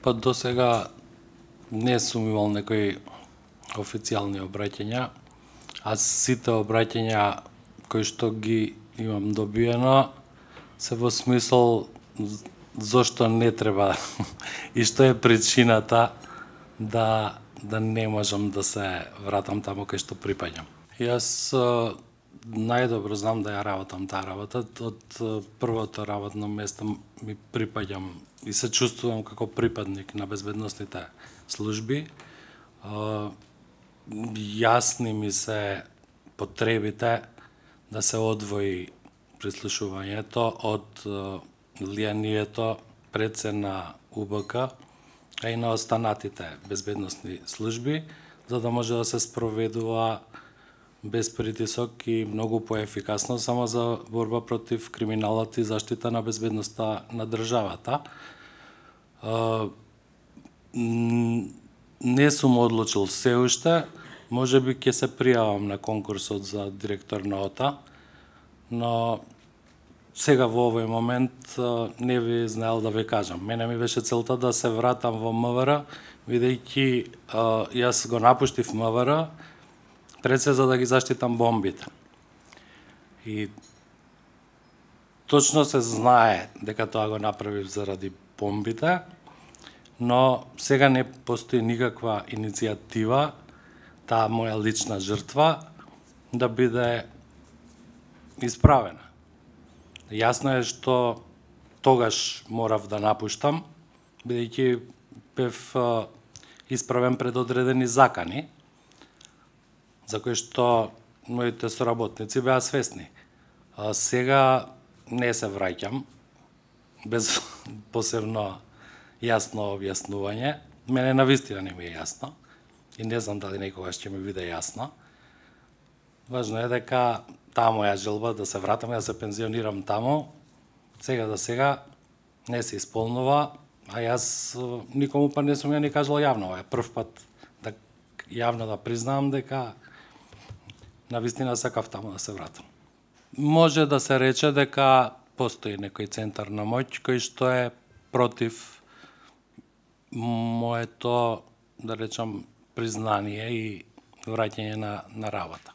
Па до сега не сум имал некои официјални обраќања, а сите обраќања кои што ги имам добиено се во смисол зошто не треба и што е причината да не можам да се вратам таму кај што припаѓам. Јас најдобро знам да ја работам таа работа. Од првото работно место ми припаѓам и се чувствувам како припадник на безбедносните служби. Јасни ми се потребите да се одвои прислушувањето од влијанието пред се на УБК, а и на останатите безбедносни служби, за да може да се спроведува без притисок и многу поефикасно само за борба против криминалот и заштита на безбедноста на државата. Не сум одлучил се уште, можеби ќе се пријавам на конкурсот за директор на ОТА, но сега во овој момент не ви знаел да ви кажам. Мене ми беше целта да се вратам во МВР, бидејќи јас го напуштив МВР пред се за да ги заштитам бомбите. И точно се знае дека тоа го направив заради бомбите, но сега не постои никаква иницијатива таа моја лична жртва да биде исправена. Јасно е што тогаш морав да напуштам, бидејќи бев исправен пред одредени закани, за кои што моите соработници беа свесни. Сега не се враќам, без посебно јасно објаснување. Мене навистина не ми е јасно и не знам дали некогаш ќе ми биде јасно. Важно е дека таа моја желба да се вратам и да се пензионирам таму, сега за сега не се исполнува, а јас никому па не сум ја ни кажал јавно. Ова е прв пат да јавно да признавам дека навистина сакав таму да се вратам. Може да се рече дека постои некој центар на моќ кој што е против моето, да речам, признание и враќање на работа.